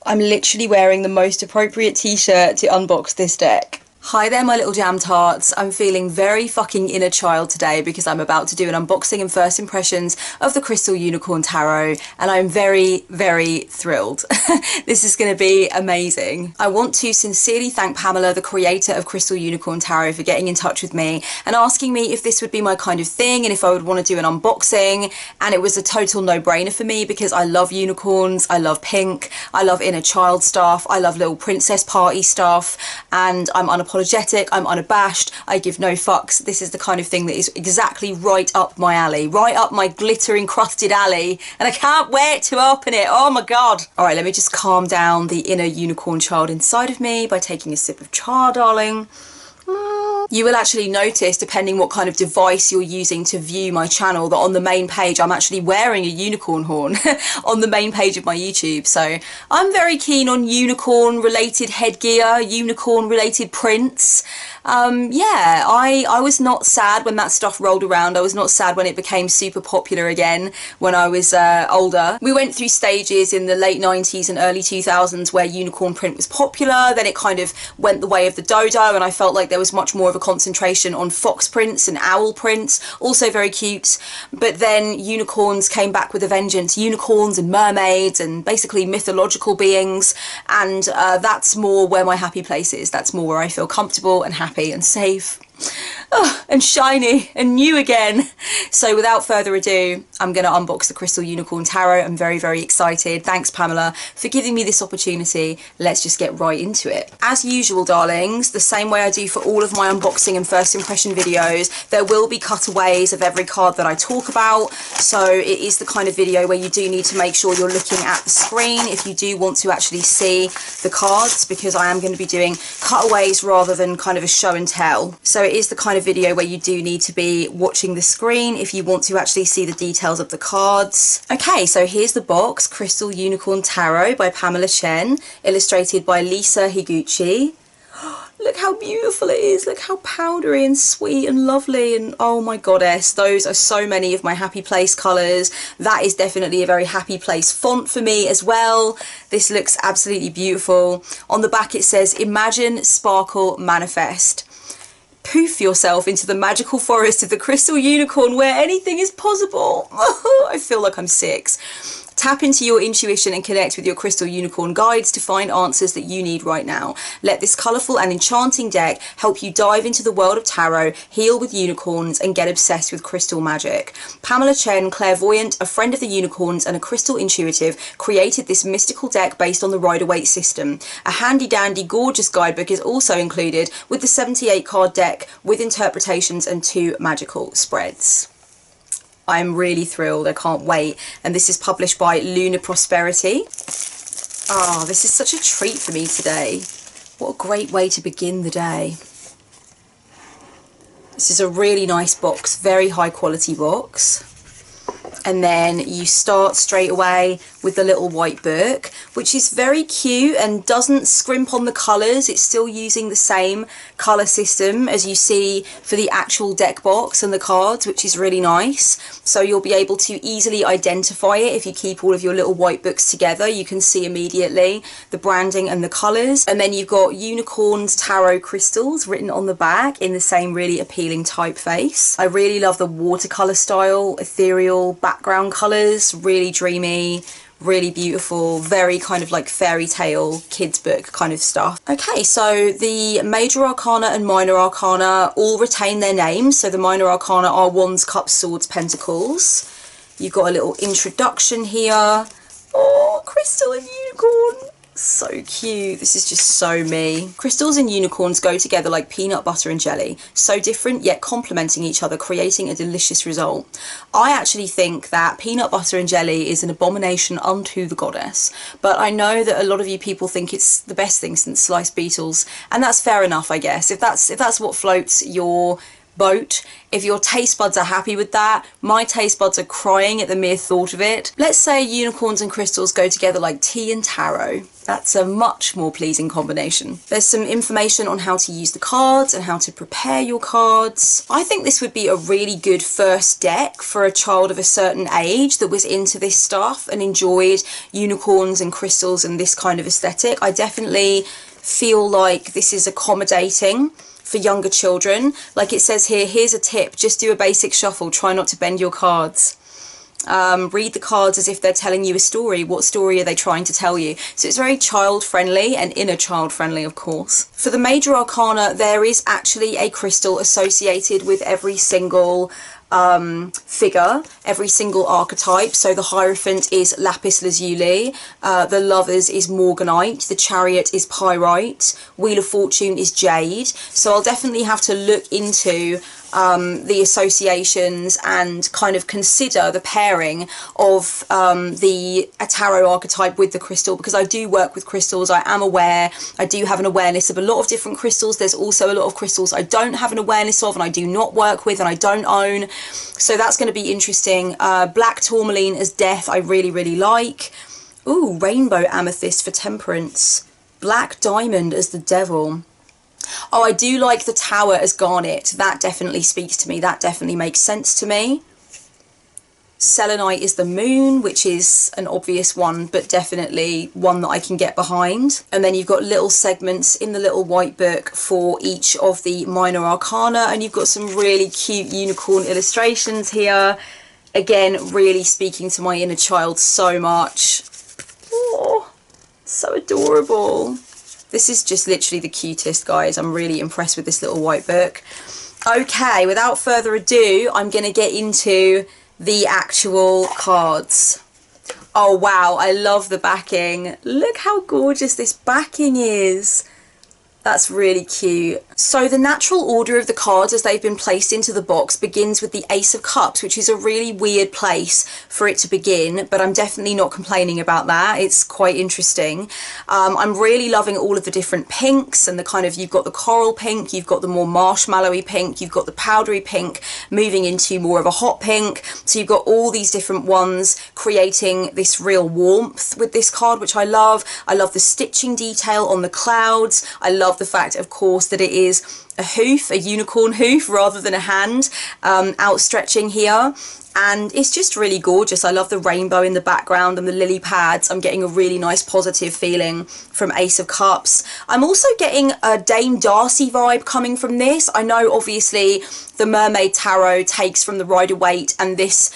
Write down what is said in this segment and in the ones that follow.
I'm literally wearing the most appropriate t-shirt to unbox this deck. Hi there, my little jam tarts. I'm feeling very fucking inner child today because I'm about to do an unboxing and first impressions of the Crystal Unicorn Tarot, and I'm very, very thrilled. This is going to be amazing. I want to sincerely thank Pamela, the creator of Crystal Unicorn Tarot, for getting in touch with me and asking me if this would be my kind of thing and if I would want to do an unboxing, and it was a total no-brainer for me because I love unicorns, I love pink, I love inner child stuff, I love little princess party stuff, and I'm unapologetic, I'm unabashed, I give no fucks. This is the kind of thing that is exactly right up my alley, right up my glitter encrusted alley, and I can't wait to open it. Oh my god. Alright, let me just calm down the inner unicorn child inside of me by taking a sip of char, darling. You will actually notice, depending what kind of device you're using to view my channel, that on the main page I'm actually wearing a unicorn horn on the main page of my YouTube. So I'm very keen on unicorn related headgear, unicorn related prints. Yeah, I was not sad when that stuff rolled around. I was not sad when it became super popular again when I was older. We went through stages in the late 90s and early 2000s where unicorn print was popular, then it kind of went the way of the dodo, and I felt like there was much more of a concentration on fox prints and owl prints, also very cute. But then unicorns came back with a vengeance, unicorns and mermaids and basically mythological beings, and that's more where my happy place is. That's more where I feel comfortable and happy and safe. Oh, and shiny and new again. So without further ado, I'm going to unbox the Crystal Unicorn Tarot. I'm very, very excited. Thanks, Pamela, for giving me this opportunity. Let's just get right into it. As usual, darlings, the same way I do for all of my unboxing and first impression videos, there will be cutaways of every card that I talk about. So it is the kind of video where you do need to make sure you're looking at the screen if you do want to actually see the cards, because I am going to be doing cutaways rather than kind of a show and tell. So it is the kind of video where you do need to be watching the screen if you want to actually see the details of the cards. Okay, so here's the box, Crystal Unicorn Tarot by Pamela Chen, illustrated by Lisa Higuchi. Look how beautiful it is, look how powdery and sweet and lovely, and oh my goddess, those are so many of my happy place colours. That is definitely a very happy place font for me as well. This looks absolutely beautiful. On the back it says, imagine, sparkle, manifest. Poof yourself into the magical forest of the Crystal Unicorn where anything is possible. I feel like I'm 6. Tap into your intuition and connect with your Crystal Unicorn guides to find answers that you need right now. Let this colourful and enchanting deck help you dive into the world of tarot, heal with unicorns, and get obsessed with crystal magic. Pamela Chen, clairvoyant, a friend of the unicorns, and a crystal intuitive, created this mystical deck based on the Waite system. A handy-dandy, gorgeous guidebook is also included with the 78 card deck with interpretations and 2 magical spreads. I'm really thrilled, I can't wait. And this is published by Lunar Prosperity. Oh, this is such a treat for me today. What a great way to begin the day. This is a really nice box, very high quality box. And then you start straight away with the little white book, which is very cute and doesn't scrimp on the colours. It's still using the same colour system as you see for the actual deck box and the cards, which is really nice. So you'll be able to easily identify it if you keep all of your little white books together. You can see immediately the branding and the colours. And then you've got unicorns, tarot crystals written on the back in the same really appealing typeface. I really love the watercolour style, ethereal background colours, really dreamy, really beautiful, very kind of like fairy tale kids book kind of stuff. Okay, so the major arcana and minor arcana all retain their names. So the minor arcana are Wands, Cups, Swords, Pentacles. You've got a little introduction here. Oh, crystal and unicorn. So cute. This is just so me. Crystals and unicorns go together like peanut butter and jelly. So different yet complementing each other, creating a delicious result. I actually think that peanut butter and jelly is an abomination unto the goddess, but I know that a lot of you people think it's the best thing since sliced beetles, and that's fair enough, I guess. If that's what floats your boat. If your taste buds are happy with that, my taste buds are crying at the mere thought of it. Let's say unicorns and crystals go together like tea and tarot. That's a much more pleasing combination. There's some information on how to use the cards and how to prepare your cards. I think this would be a really good first deck for a child of a certain age that was into this stuff and enjoyed unicorns and crystals and this kind of aesthetic. I definitely feel like this is accommodating for younger children. Like it says here, here's a tip, just do a basic shuffle, try not to bend your cards. Read the cards as if they're telling you a story. What story are they trying to tell you? So it's very child friendly and inner child friendly, of course. For the major arcana, there is actually a crystal associated with every single figure, every single archetype. So the Hierophant is lapis lazuli, the Lovers is morganite, the Chariot is pyrite, Wheel of Fortune is jade. So I'll definitely have to look into the associations and kind of consider the pairing of the tarot archetype with the crystal, because I do work with crystals. I am aware, I do have an awareness of a lot of different crystals. There's also a lot of crystals I don't have an awareness of and I do not work with and I don't own. So that's going to be interesting. Black tourmaline as death I really, really like. Ooh, rainbow amethyst for temperance. Black diamond as the devil. Oh, I do like the tower as garnet. That definitely speaks to me. That definitely makes sense to me. Selenite is the moon, which is an obvious one, but definitely one that I can get behind. And then you've got little segments in the little white book for each of the minor arcana, and you've got some really cute unicorn illustrations here. Again, really speaking to my inner child so much. Oh, so adorable. This is just literally the cutest, guys. I'm really impressed with this little white book. Okay, without further ado, I'm going to get into the actual cards. Oh, wow, I love the backing. Look how gorgeous this backing is. That's really cute. So the natural order of the cards as they've been placed into the box begins with the Ace of Cups, which is a really weird place for it to begin, but I'm definitely not complaining about that. It's quite interesting. I'm really loving all of the different pinks and the kind of, you've got the coral pink, you've got the more marshmallowy pink, you've got the powdery pink moving into more of a hot pink. So you've got all these different ones creating this real warmth with this card, which I love. I love the stitching detail on the clouds. I love the fact, of course, that it is a hoof, a unicorn hoof, rather than a hand outstretching here. And it's just really gorgeous. I love the rainbow in the background and the lily pads. I'm getting a really nice positive feeling from Ace of Cups. I'm also getting a Dame Darcy vibe coming from this. I know obviously the Mermaid Tarot takes from the Rider-Waite and this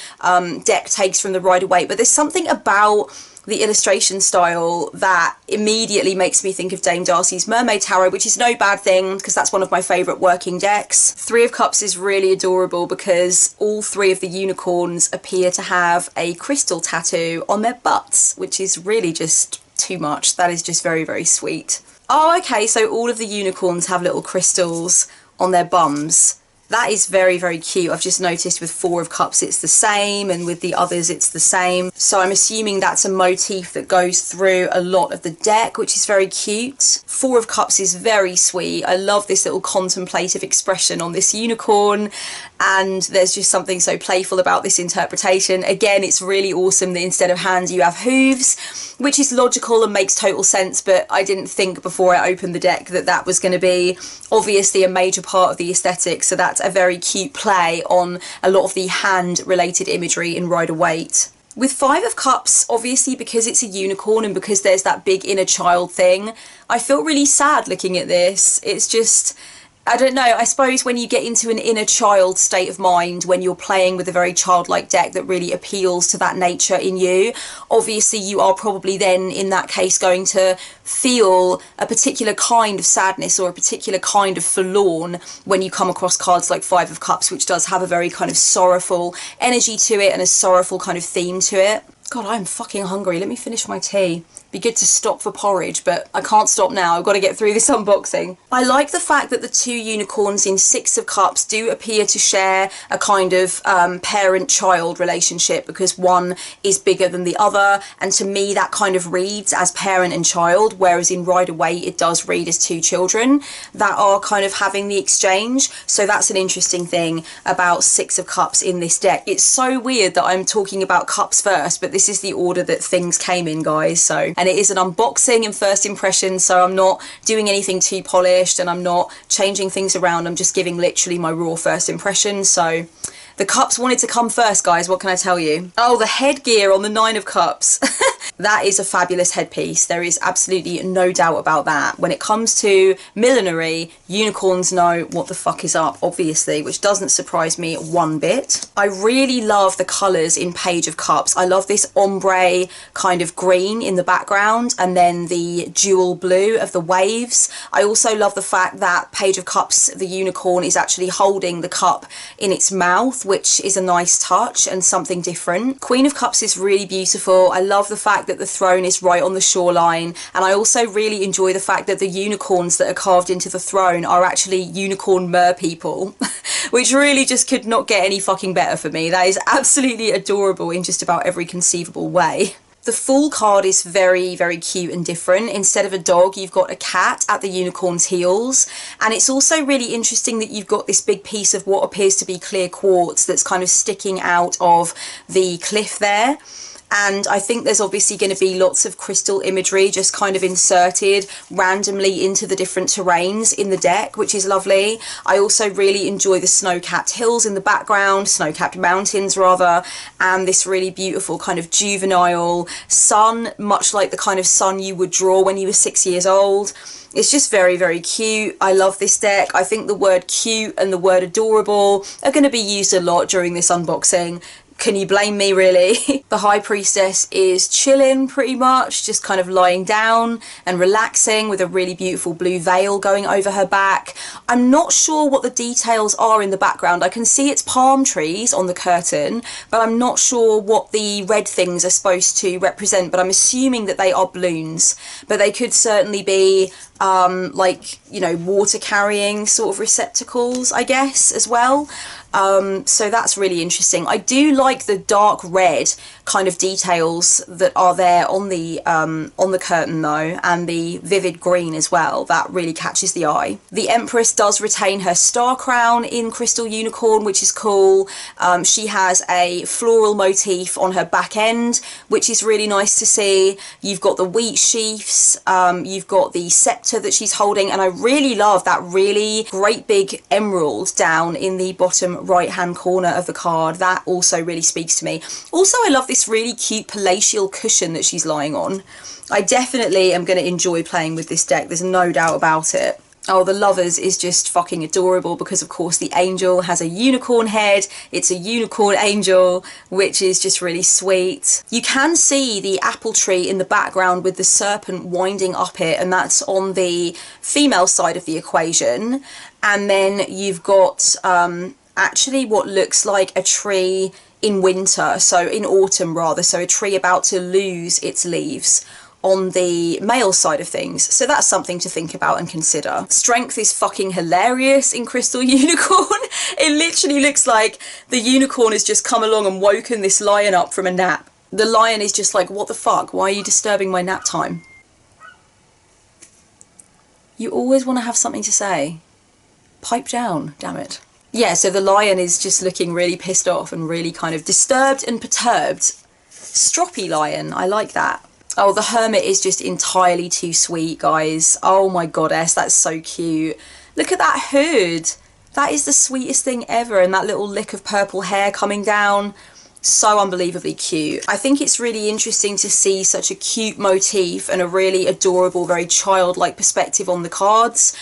deck takes from the Rider-Waite, but there's something about the illustration style that immediately makes me think of Dame Darcy's Mermaid Tarot, which is no bad thing because that's one of my favourite working decks. Three of Cups is really adorable because all three of the unicorns appear to have a crystal tattoo on their butts, which is really just too much. That is just very, very sweet. Oh, okay, so all of the unicorns have little crystals on their bums. That is very, very cute. I've just noticed with Four of Cups it's the same, and with the others it's the same. So I'm assuming that's a motif that goes through a lot of the deck, which is very cute. Four of Cups is very sweet. I love this little contemplative expression on this unicorn, and there's just something so playful about this interpretation. Again, it's really awesome that instead of hands you have hooves, which is logical and makes total sense, but I didn't think before I opened the deck that that was going to be obviously a major part of the aesthetic. So that's a very cute play on a lot of the hand related imagery in Rider-Waite. With Five of Cups, obviously because it's a unicorn and because there's that big inner child thing, I feel really sad looking at this. It's just, I don't know, I suppose when you get into an inner child state of mind, when you're playing with a very childlike deck that really appeals to that nature in you, obviously you are probably then in that case going to feel a particular kind of sadness or a particular kind of forlorn when you come across cards like Five of Cups, which does have a very kind of sorrowful energy to it and a sorrowful kind of theme to it. God, I'm fucking hungry. Let me finish my tea. Be good to stop for porridge, but I can't stop now. I've got to get through this unboxing. I like the fact that the two unicorns in Six of Cups do appear to share a kind of parent-child relationship, because one is bigger than the other, and to me that kind of reads as parent and child, whereas in Rider-Waite it does read as two children that are kind of having the exchange. So that's an interesting thing about Six of Cups in this deck. It's so weird that I'm talking about cups first, but this is the order that things came in, guys. So, and it is an unboxing and first impressions, so I'm not doing anything too polished and I'm not changing things around. I'm just giving literally my raw first impressions. So the cups wanted to come first, guys. What can I tell you? Oh, the headgear on the Nine of Cups. That is a fabulous headpiece. There is absolutely no doubt about that. When it comes to millinery, unicorns know what the fuck is up, obviously, which doesn't surprise me one bit. I really love the colours in Page of Cups. I love this ombre kind of green in the background and then the dual blue of the waves. I also love the fact that Page of Cups, the unicorn, is actually holding the cup in its mouth, which is a nice touch and something different. Queen of Cups is really beautiful. I love the fact that the throne is right on the shoreline, and I also really enjoy the fact that the unicorns that are carved into the throne are actually unicorn mer people, which really just could not get any fucking better for me. That is absolutely adorable in just about every conceivable way. The Fool card is very, very cute and different. Instead of a dog, you've got a cat at the unicorn's heels. And it's also really interesting that you've got this big piece of what appears to be clear quartz that's kind of sticking out of the cliff there. And I think there's obviously going to be lots of crystal imagery just kind of inserted randomly into the different terrains in the deck, which is lovely. I also really enjoy the snow-capped hills in the background, snow-capped mountains rather, and this really beautiful kind of juvenile sun, much like the kind of sun you would draw when you were 6 years old. It's just very, very cute. I love this deck. I think the word cute and the word adorable are going to be used a lot during this unboxing. Can you blame me, really? The High Priestess is chilling pretty much, just kind of lying down and relaxing with a really beautiful blue veil going over her back. I'm not sure what the details are in the background. I can see it's palm trees on the curtain, but I'm not sure what the red things are supposed to represent, but I'm assuming that they are balloons. But they could certainly be like, you know, water carrying sort of receptacles, I guess, as well. So that's really interesting. I do like the dark red kind of details that are there on the curtain though, and the vivid green as well. That really catches the eye. The Empress does retain her star crown in Crystal Unicorn, which is cool. She has a floral motif on her back end, which is really nice to see. You've got the wheat sheaths, you've got the scepter that she's holding, and I really love that really great big emerald down in the bottom right hand corner of the card. That also really speaks to me. Also, I love this really cute palatial cushion that she's lying on. I definitely am going to enjoy playing with this deck, there's no doubt about it. Oh, the Lovers is just fucking adorable because, of course, the angel has a unicorn head. It's a unicorn angel, which is just really sweet. You can see the apple tree in the background with the serpent winding up it, and that's on the female side of the equation. And then you've got actually what looks like a tree in winter, so in autumn rather, so a tree about to lose its leaves on the male side of things. So that's something to think about and consider. Strength is fucking hilarious in Crystal Unicorn. It literally looks like the unicorn has just come along and woken this lion up from a nap. The lion is just like, what the fuck? Why are you disturbing my nap time? You always want to have something to say. Pipe down, damn it. Yeah, so the lion is just looking really pissed off and really kind of disturbed and perturbed. Stroppy lion, I like that. Oh, the Hermit is just entirely too sweet, guys. Oh my goddess, that's so cute. Look at that hood. That is the sweetest thing ever, and that little lick of purple hair coming down. So unbelievably cute. I think it's really interesting to see such a cute motif and a really adorable, very childlike perspective on the cards.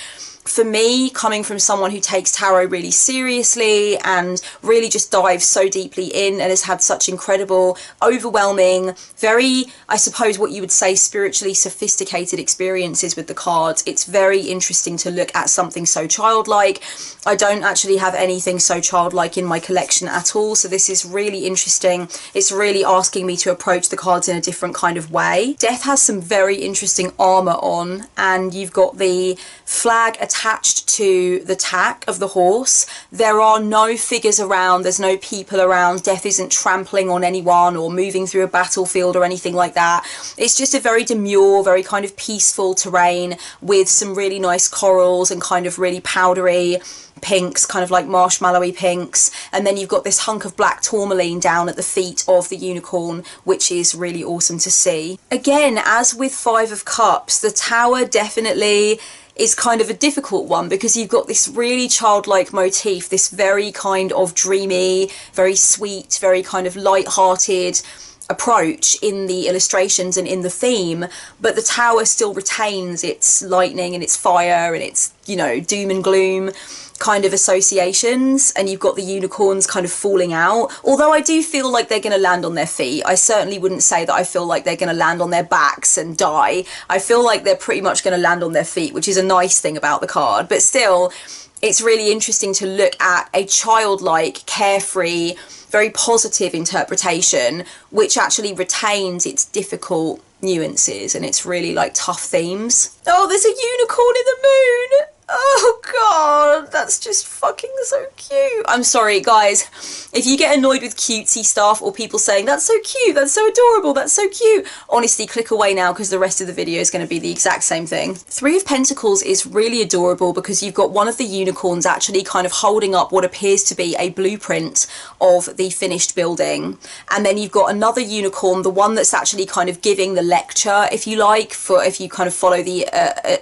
For me, coming from someone who takes tarot really seriously and really just dives so deeply in and has had such incredible, overwhelming, very, I suppose what you would say, spiritually sophisticated experiences with the cards, it's very interesting to look at something so childlike. I don't actually have anything so childlike in my collection at all, so this is really interesting. It's really asking me to approach the cards in a different kind of way. Death has some very interesting armour on, and you've got the flag attached to the tack of the horse. There are no figures around, there's no people around. Death isn't trampling on anyone or moving through a battlefield or anything like that. It's just a very demure, very kind of peaceful terrain with some really nice corals and kind of really powdery pinks, kind of like marshmallowy pinks, and then you've got this hunk of black tourmaline down at the feet of the unicorn, which is really awesome to see. Again, as with Five of Cups, the Tower definitely is kind of a difficult one because you've got this really childlike motif, this very kind of dreamy, very sweet, very kind of light-hearted approach in the illustrations and in the theme, but the Tower still retains its lightning and its fire and its, you know, doom and gloom kind of associations, and you've got the unicorns kind of falling out. Although I do feel like they're going to land on their feet. I certainly wouldn't say that I feel like they're going to land on their backs and die. I feel like they're pretty much going to land on their feet, which is a nice thing about the card. But still, it's really interesting to look at a childlike, carefree, very positive interpretation, which actually retains its difficult nuances and its really like tough themes. Oh, there's a unicorn in the moon! Oh god, that's just fucking so cute. I'm sorry guys, if you get annoyed with cutesy stuff or people saying that's so cute, that's so adorable, that's so cute, honestly click away now because the rest of the video is going to be the exact same thing. Three of Pentacles is really adorable because you've got one of the unicorns actually kind of holding up what appears to be a blueprint of the finished building, and then you've got another unicorn, the one that's actually kind of giving the lecture, if you like, for if you kind of follow the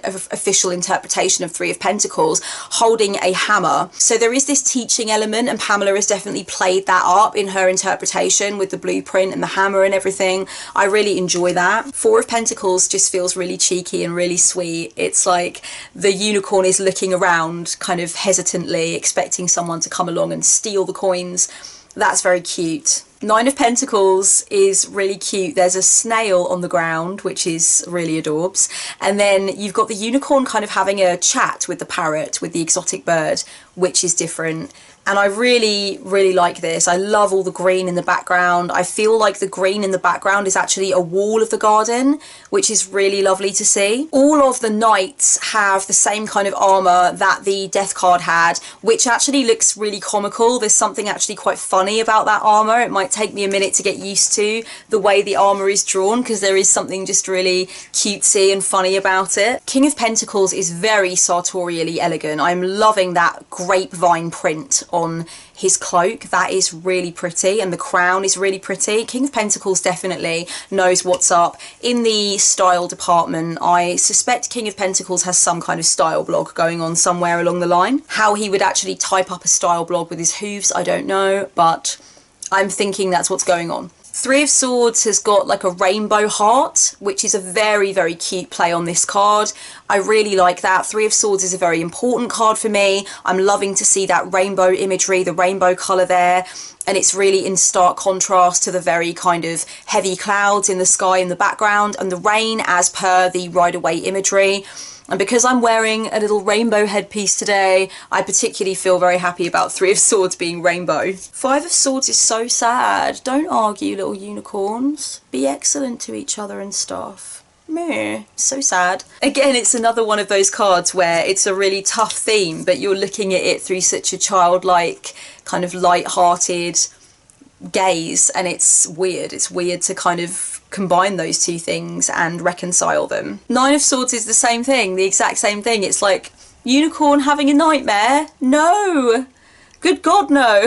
official interpretation of Three of Pentacles, holding a hammer. So there is this teaching element, and Pamela has definitely played that up in her interpretation with the blueprint and the hammer and everything. I really enjoy that. Four of Pentacles just feels really cheeky and really sweet. It's like the unicorn is looking around kind of hesitantly, expecting someone to come along and steal the coins. That's very cute. Nine of Pentacles is really cute. There's a snail on the ground, which is really adorbs. And then you've got the unicorn kind of having a chat with the parrot, with the exotic bird, which is different. And I really, really like this. I love all the green in the background. I feel like the green in the background is actually a wall of the garden, which is really lovely to see. All of the knights have the same kind of armour that the death card had, which actually looks really comical. There's something actually quite funny about that armour. It might take me a minute to get used to the way the armour is drawn because there is something just really cutesy and funny about it. King of Pentacles is very sartorially elegant. I'm loving that grapevine print on his cloak. That is really pretty, and the crown is really pretty. King of Pentacles definitely knows what's up in the style department. I suspect King of Pentacles has some kind of style blog going on somewhere along the line. How he would actually type up a style blog with his hooves, I don't know, but I'm thinking that's what's going on. Three of Swords has got like a rainbow heart, which is a very, very cute play on this card. I really like that. Three of Swords is a very important card for me. I'm loving to see that rainbow imagery, the rainbow colour there. And it's really in stark contrast to the very kind of heavy clouds in the sky in the background and the rain as per the Rider-Waite imagery. And because I'm wearing a little rainbow headpiece today, I particularly feel very happy about Three of Swords being rainbow. Five of Swords is so sad. Don't argue, little unicorns. Be excellent to each other and stuff. Meh, so sad. Again, it's another one of those cards where it's a really tough theme, but you're looking at it through such a childlike, kind of light-hearted gaze, and it's weird. It's weird to kind of combine those two things and reconcile them. Nine of Swords is the same thing, the exact same thing. It's like, unicorn having a nightmare? No! Good God, no.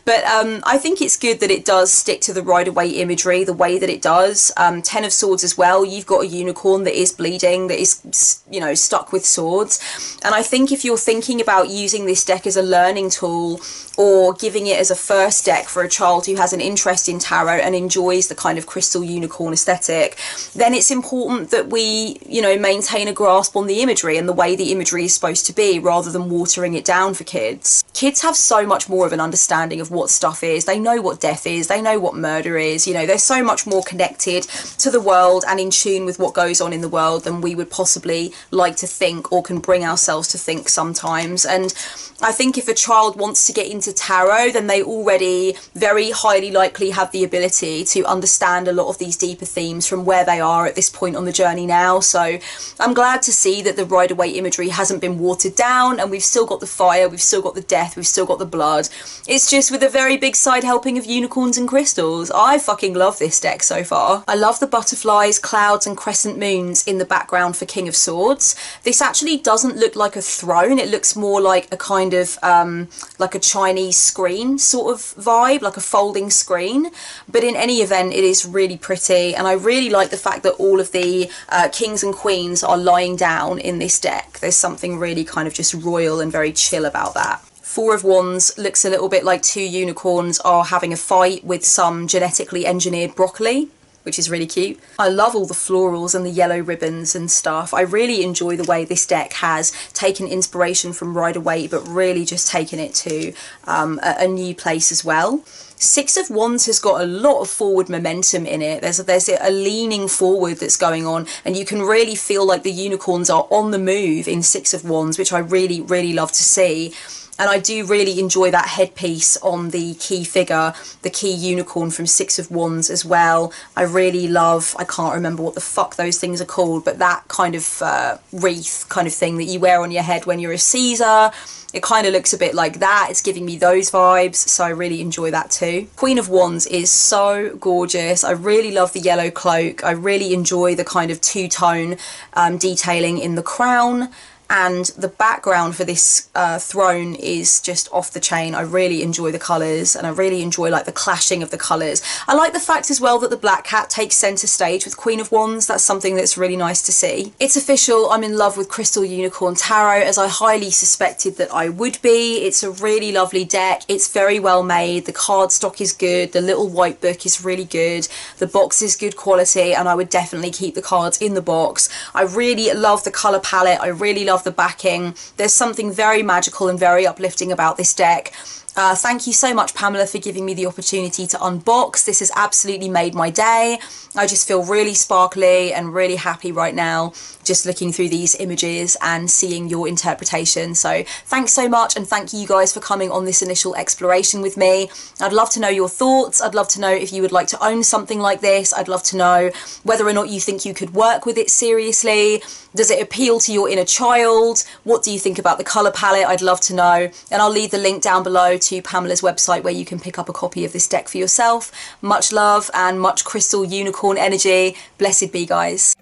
But I think it's good that it does stick to the Rider-Waite imagery the way that it does. 10 of Swords as well. You've got a unicorn that is bleeding, that is, you know, stuck with swords. And I think if you're thinking about using this deck as a learning tool or giving it as a first deck for a child who has an interest in tarot and enjoys the kind of crystal unicorn aesthetic, then it's important that we, you know, maintain a grasp on the imagery and the way the imagery is supposed to be, rather than watering it down for kids. Kids have so much more of an understanding of what stuff is. They know what death is, they know what murder is, you know, they're so much more connected to the world and in tune with what goes on in the world than we would possibly like to think or can bring ourselves to think sometimes. And I think if a child wants to get into tarot, then they already very highly likely have the ability to understand a lot of these deeper themes from where they are at this point on the journey now. So I'm glad to see that the Rider-Waite imagery hasn't been watered down, and we've still got the fire, we've still got the death, we've still got the blood. It's just with a very big side helping of unicorns and crystals. I fucking love this deck so far. I love the butterflies, clouds and crescent moons in the background for King of Swords. This actually doesn't look like a throne, it looks more like a kind of like a Chinese screen sort of vibe, like a folding screen. But in any event, it is really pretty, and I really like the fact that all of the kings and queens are lying down in this deck. There's something really kind of just royal and very chill about that. Four of Wands looks a little bit like two unicorns are having a fight with some genetically engineered broccoli, which is really cute. I love all the florals and the yellow ribbons and stuff. I really enjoy the way this deck has taken inspiration from Rider-Waite, but really just taken it to a new place as well. Six of Wands has got a lot of forward momentum in it. There's a leaning forward that's going on, and you can really feel like the unicorns are on the move in Six of Wands, which I really, really love to see. And I do really enjoy that headpiece on the key figure, the key unicorn from Six of Wands as well. I really love, I can't remember what the fuck those things are called, but that kind of wreath kind of thing that you wear on your head when you're a Caesar. It kind of looks a bit like that. It's giving me those vibes, so I really enjoy that too. Queen of Wands is so gorgeous. I really love the yellow cloak. I really enjoy the kind of two-tone detailing in the crown. And the background for this throne is just off the chain. I really enjoy the colours, and I really enjoy like the clashing of the colours. I like the fact as well that the black cat takes centre stage with Queen of Wands. That's something that's really nice to see. It's official, I'm in love with Crystal Unicorn Tarot, as I highly suspected that I would be. It's a really lovely deck. It's very well made. The cardstock is good. The little white book is really good. The box is good quality, and I would definitely keep the cards in the box. I really love the colour palette. I really love the backing. There's something very magical and very uplifting about this deck. Thank you so much, Pamela, for giving me the opportunity to unbox. This has absolutely made my day. I just feel really sparkly and really happy right now, just looking through these images and seeing your interpretation. So thanks so much, and thank you guys for coming on this initial exploration with me. I'd love to know your thoughts. I'd love to know if you would like to own something like this. I'd love to know whether or not you think you could work with it seriously. Does it appeal to your inner child? What do you think about the colour palette? I'd love to know. And I'll leave the link down below to Pamela's website where you can pick up a copy of this deck for yourself. Much love and much crystal unicorn energy. Blessed be, guys.